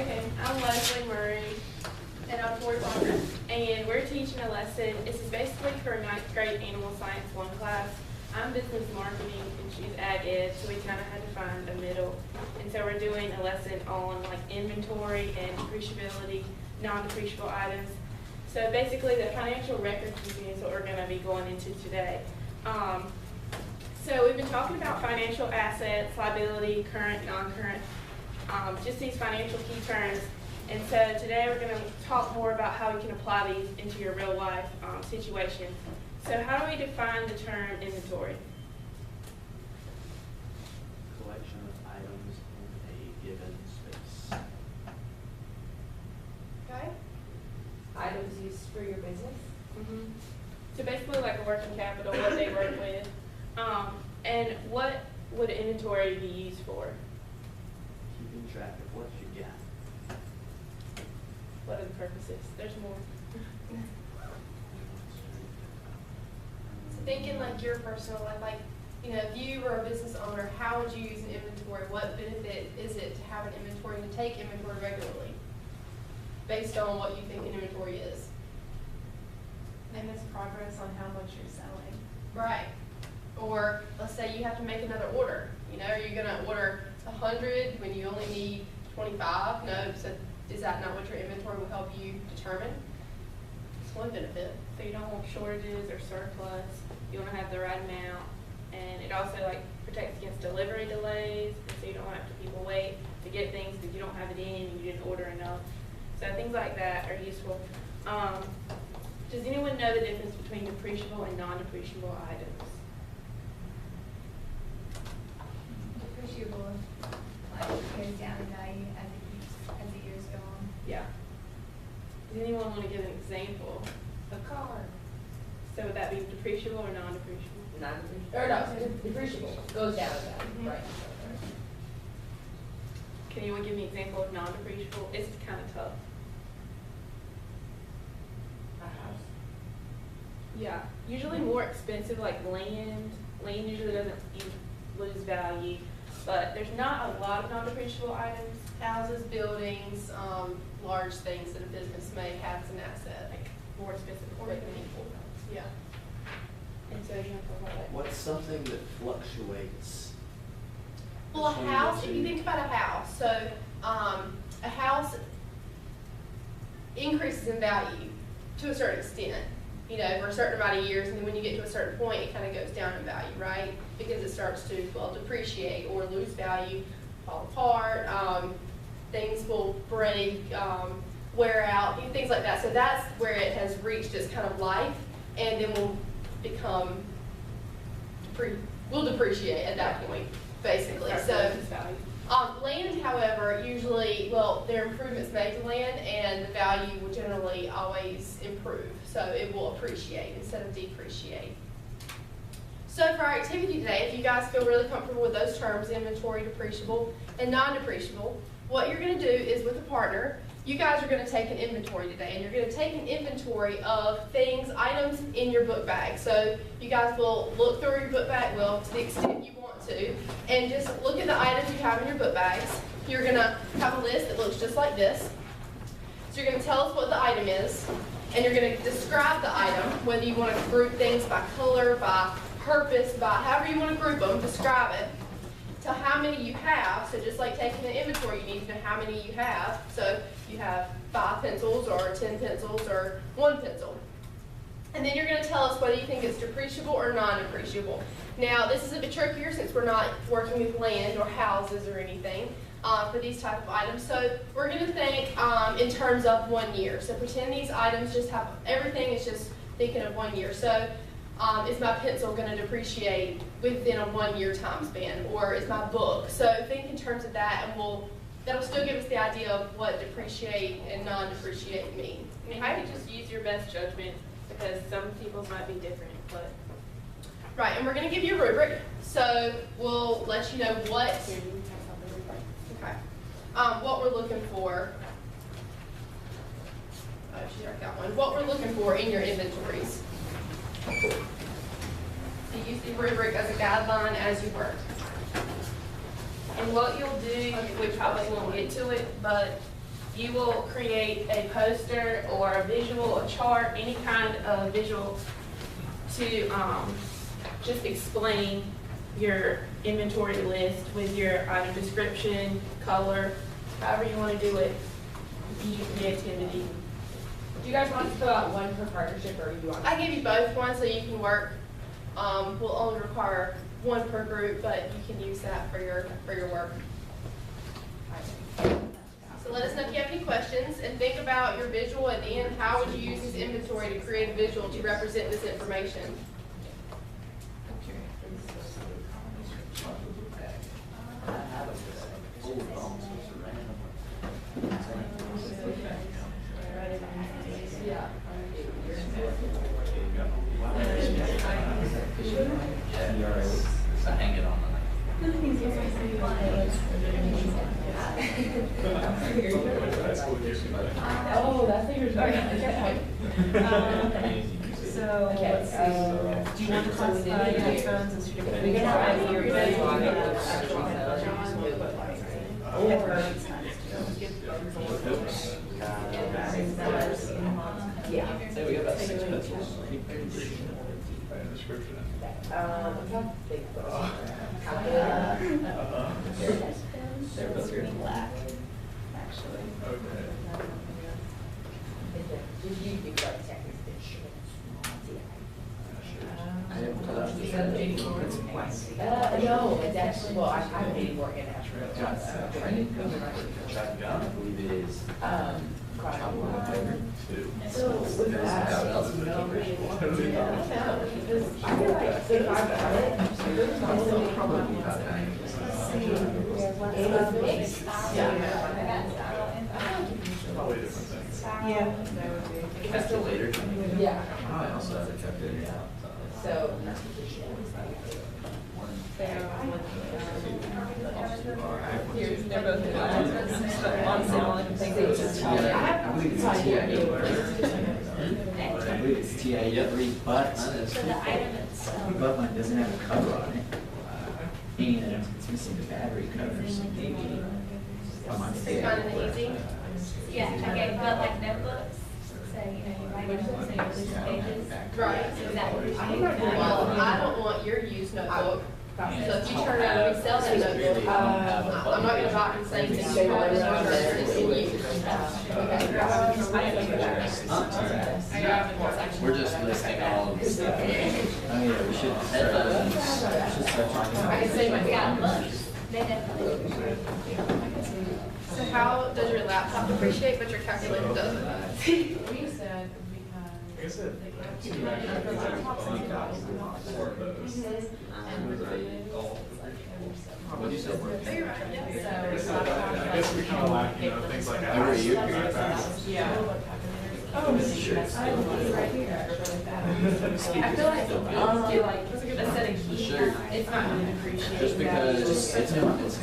Okay, I'm Lesley and I'm Tori, and we're teaching a lesson. This is basically for 9th grade Animal Science 1 class. I'm business marketing and she's ag ed, so we kind of had to find a middle. And so we're doing a lesson on like inventory and depreciability, non-depreciable items. So basically the financial record keeping is what we're going to be going into today. So we've been talking about financial assets, liability, current, non-current, just these financial key terms. And so today we're going to talk more about how we can apply these into your real life situation. So how do we define the term inventory? Collection of items in a given space. Okay. Items used for your business. Mm-hmm. So basically like a working capital, what they work with. And what would inventory be used for? Keeping track of what you got. What are the purposes? There's more. So thinking like your personal life, like, you know, if you were a business owner, how would you use an inventory? What benefit is it to have an inventory and to take inventory regularly based on what you think an inventory is? And it's progress on how much you're selling. Right. Or let's say you have to make another order. You know, are you going to order 100 when you only need 25? No. So is that not what your inventory will help you determine? It's one benefit. So you don't want shortages or surplus. You want to have the right amount. And it also like protects against delivery delays. And so you don't have to people wait to get things because you don't have it in and you didn't order enough. So things like that are useful. Does anyone know the difference between depreciable and non-depreciable items? Depreciable, like, goes down in value as the years go on. Yeah. Does anyone want to give an example? A car. So would that be depreciable or non-depreciable? Or no, depreciable, goes down in value, Mhm. right. Can anyone give me an example of non-depreciable? It's kind of tough. A house. Yeah, usually more expensive, like land. Land usually doesn't lose value, but there's not a lot of non-depreciable items. Houses, buildings, large things that a business may have as an asset. Like more expensive Or equipment. people. Yeah. And so you want to talk about that. What's something that fluctuates? Well, a between house, the if you two? think about a house, so a house increases in value to a certain extent, you know, for a certain amount of years, and then when you get to a certain point, it kind of goes down in value, right? Because it starts to, well, depreciate or lose value, fall apart, things will break, wear out, things like that. So that's where it has reached its kind of life, and then will become, will depreciate at that point, basically. Start So. to lose value. Land, however, usually, well, there are improvements made to land, and the value will generally always improve. So it will appreciate instead of depreciate. So for our activity today, if you guys feel really comfortable with those terms, inventory, depreciable, and non-depreciable, what you're going to do is with a partner, you guys are going to take an inventory today, and you're going to take an inventory of things, items in your book bag. So you guys will look through your book bag, well, to the extent you want to, and just look at the items you have in your book bags. You're going to have a list that looks just like this. So you're going to tell us what the item is, and you're going to describe the item, whether you want to group things by color, by purpose, by however you want to group them, describe it. Tell how many you have. So just like taking an inventory, you need to know how many you have. So you have 5 pencils or 10 pencils or 1 pencil. And then you're going to tell us whether you think it's depreciable or non-depreciable. Now, this is a bit trickier since we're not working with land or houses or anything for these type of items. So we're going to think in terms of 1 year. So pretend these items just have, everything is just thinking of 1 year. So is my pencil going to depreciate within a 1 year time span, or is my book? So think in terms of that, and that'll still give us the idea of what depreciate and non-depreciate mean. I mean, I could just use your best judgment because some people's might be different, but. Right, and we're going to give you a rubric, so we'll let you know what. Here, you can have something to write. Okay. What we're looking for. Oh, she already got one. What we're looking for in your inventories. So use the rubric as a guideline as you work. And what you'll do, we probably won't get to it, but You will create a poster or a visual, a chart, any kind of visual to just explain your inventory list with your item description, color, however you want to do it, the activity. Do you guys want us to fill out one per partnership, or you want? I give you both one so you can work. We'll only require one per group, but you can use that for your work. So let us know if you have any questions, and think about your visual at the end. How would you use this inventory to create a visual to represent this information? So hang it on the Oh, that's what you're talking Okay, do you want to classify headphones as two different things? Yeah. Say we got about 6 pencils. Description. Big book. They're both really black, actually. Okay. Did you do like technical insurance? I haven't touched this. No, it's actually, well, I need more international. Shotgun, I believe it is. Two. So with that, I feel like if I got it, there's no problem. Probably different things. Yeah. Calculator. Yeah. I also have a calculator. So. They're both on sale and things. I believe it's TIA. I believe it's TIA 3, but but mine doesn't have a cover on it. And it's missing the battery covers. Oh, mine's So you find it easy? Yeah, okay, but like notebooks, so, you know, you write notes, so you lose pages. Right. Exactly. Well, I don't want your used notebook. So if you turn around and resell that notebook, I'm not gonna buy the same thing. You probably just want to return it in use. We're just listing all of the stuff. Oh yeah, we should headphones. We should start talking about. I can say my Yeah, God. books, they definitely. So how does your laptop appreciate but your calculator doesn't? Like I said, two four of those. What do you say? Oh, you're right, yeah. I guess we kind of lack, things like that. Every year. I feel like, a set of keys, Sure. it's not going to appreciate. Just because it's loose.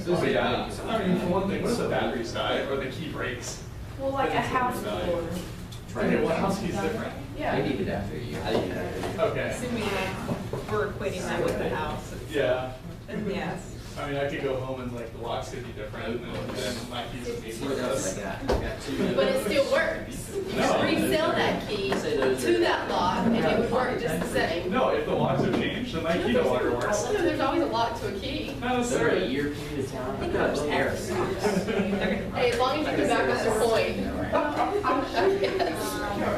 So yeah, I mean, for one thing, what if the batteries die or the key breaks? Well, like a house keyboard. Okay, what house key's different? I need it after you. I need it after you. Okay. Assuming we're equating that with the house. Yeah. Yes. I mean, I could go home and like the locks could be different and then my keys would be See what else I got? I got two. But it still works. You just resell that key to that lock and it would work just the same. No, if the locks are changed, then my key no longer works. No, there's always a lock to a key. Not Is there a necessarily. year period of time? I think that was Harris. Hey, as long as you can back up the point.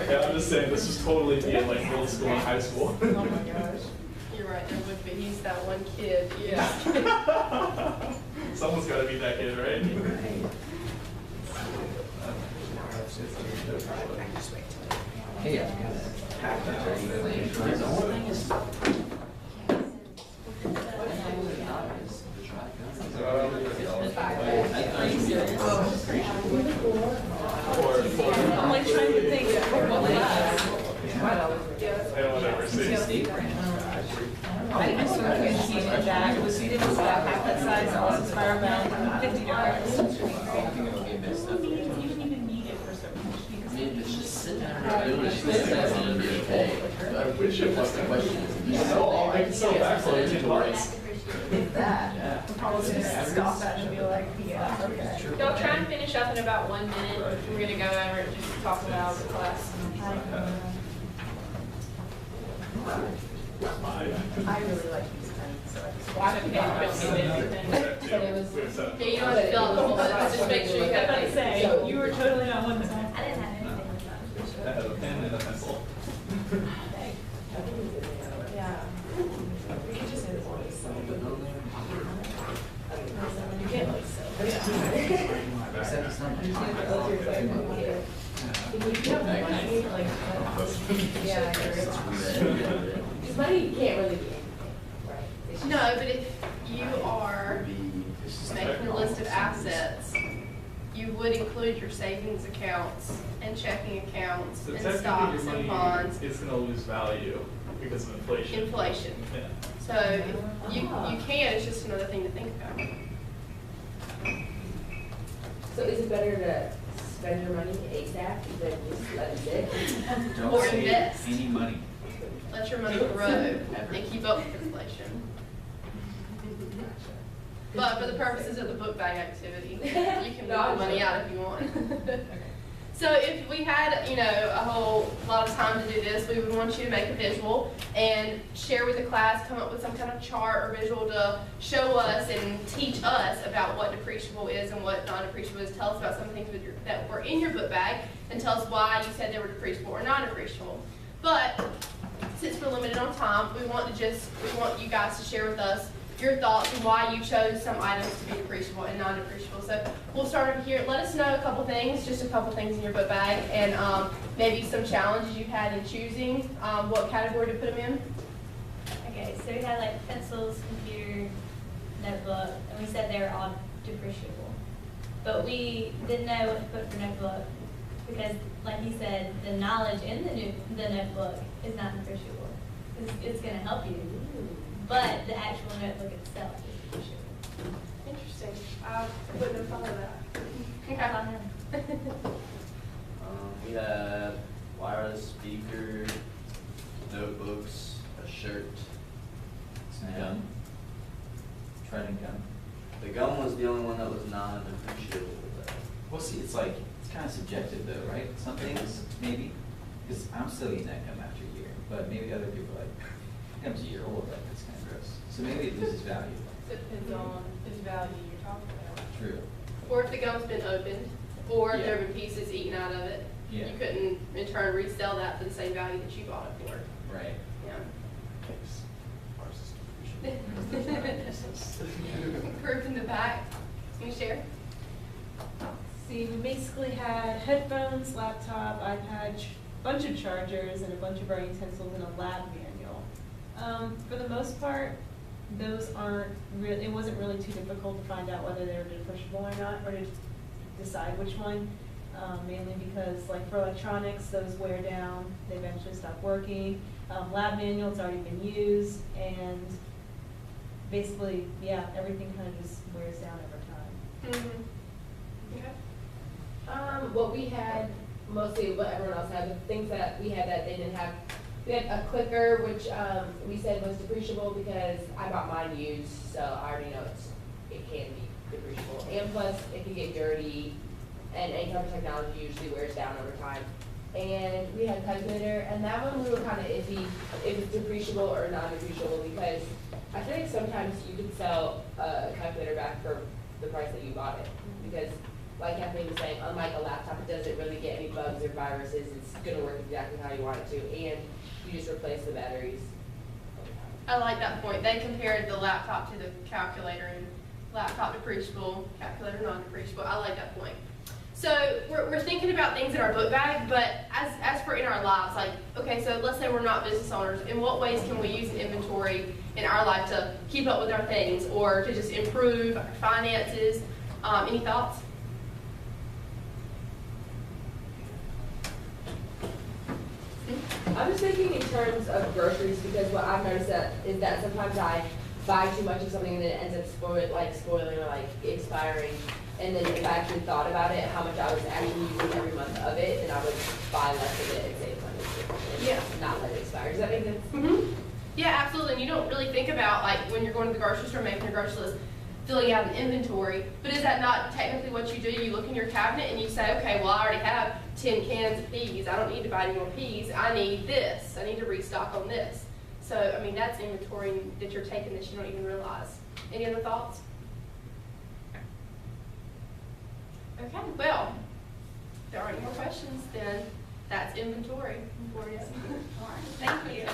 Yeah, I'm just saying, this was totally me in like middle school and high school. Oh my gosh. You're right, there would be, he's that one kid. Yeah. Someone's gotta be that kid, right? Hey, I've got a package already planned. The whole thing is. I'm like trying to think what last. I don't ever see. I didn't sort of see that. It was about half that size, and also spiral bound, $50. You didn't even need it for so much. I mean, if it's just sitting there and doing it, it's gonna be okay. I wish it That's was. the question. I can sell back for $18. If that. Yeah. We'll probably just scoff at it and be like, yeah, okay. Y'all try and finish up in about 1 minute. We're gonna go over it, just talk about the class. I really like these kinds, so I just. Watch it, don't need anything. But it was, yeah, you don't have to fill out the whole, just make sure you I have was about to it. say, you were totally not one to say. I didn't have anything with I have a pen and a pencil. Yeah. We could just say this one. You get like so. Except it's not. Yeah, because money can't really be anything, right? It's just- No, but if you are making a list of assets, you would include your savings accounts and checking accounts So and technically stocks your and money bonds, is gonna lose value because of inflation. inflation. Yeah. So if you can, it's just another thing to think about. So is it better to spend your money ASAP than just let it sit? Don't Or save invest. any money. Let your money grow and keep up with inflation. But for the purposes of the book bag activity, you can move the money out if you want. So if we had, a whole lot of time to do this, we would want you to make a visual and share with the class, come up with some kind of chart or visual to show us and teach us about what depreciable is and what non-depreciable is. Tell us about some of the things that were in your book bag and tell us why you said they were depreciable or non-depreciable. But since we're limited on time, we want you guys to share with us your thoughts and why you chose some items to be depreciable and non-depreciable. So we'll start over here. Let us know a couple things in your book bag, and maybe some challenges you've had in choosing what category to put them in. Okay, so we had like pencils, computer, notebook, and we said they were all depreciable. But we didn't know what to put for notebook because, like he said, the knowledge in the notebook is not depreciable. It's going to help you, but the actual notebook itself is depreciable. Interesting. I wouldn't have thought of that. How about Okay. him? We had wireless speaker, notebooks, a shirt, Gum. Tried and gum. The gum was the only one that was non-depreciable. Well, see, it's kind of subjective though, right? Some things, maybe, because I'm still eating that gum after a year, but maybe other people gum's a year old, it's kind of gross. So maybe it loses value. Depends on whose value you're talking about. True. Or if the gum's been opened, or if Yeah. there have been pieces eaten out of it. Yeah. You couldn't, in turn, resell that for the same value that you bought it for. Right. Yeah. Ours is Group in the back. Can you share? See, we basically had headphones, laptop, iPad, bunch of chargers, and a bunch of our utensils and a lab manual. For the most part, those aren't really, it wasn't really too difficult to find out whether they were depreciable or not, or to decide which one. Mainly because, like, for electronics, those wear down, they eventually stop working. Lab manual's already been used, and basically, yeah, everything kind of just wears down over time. Okay. What we had, mostly what everyone else had, the things that we had that they didn't have, we had a clicker, which we said was depreciable because I bought mine used, so I already know it can be depreciable. And plus, it can get dirty, and any type of technology usually wears down over time. And we had a calculator, and that one we were kind of iffy if it's depreciable or non-depreciable, because I feel like sometimes you could sell a calculator back for the price that you bought it. Because, like Kathleen was saying, unlike a laptop, it doesn't really get any bugs or viruses. It's going to work exactly how you want it to, and you just replace the batteries over time. I like that point. They compared the laptop to the calculator, and laptop depreciable, calculator non-depreciable. I like that point. So we're thinking about things in our book bag, but as for in our lives, like, okay, so let's say we're not business owners. In what ways can we use an inventory in our life to keep up with our things or to just improve our finances? Any thoughts? I'm just thinking in terms of groceries, because what I've noticed is that sometimes I buy too much of something and then it ends up spoiling or expiring. And then if I actually thought about it, how much I was actually using every month of it, then I would buy less of it and save money and not let it expire. Does that make sense? Mm-hmm. Yeah, absolutely, and you don't really think about, like, when you're going to the grocery store, making your grocery list, filling out an inventory, but is that not technically what you do? You look in your cabinet and you say, okay, well, I already have 10 cans of peas, I don't need to buy any more peas, I need this, I need to restock on this. So, I mean, that's inventory that you're taking that you don't even realize. Any other thoughts? Okay, well, if there aren't any more questions, then that's inventory for you. Thank you.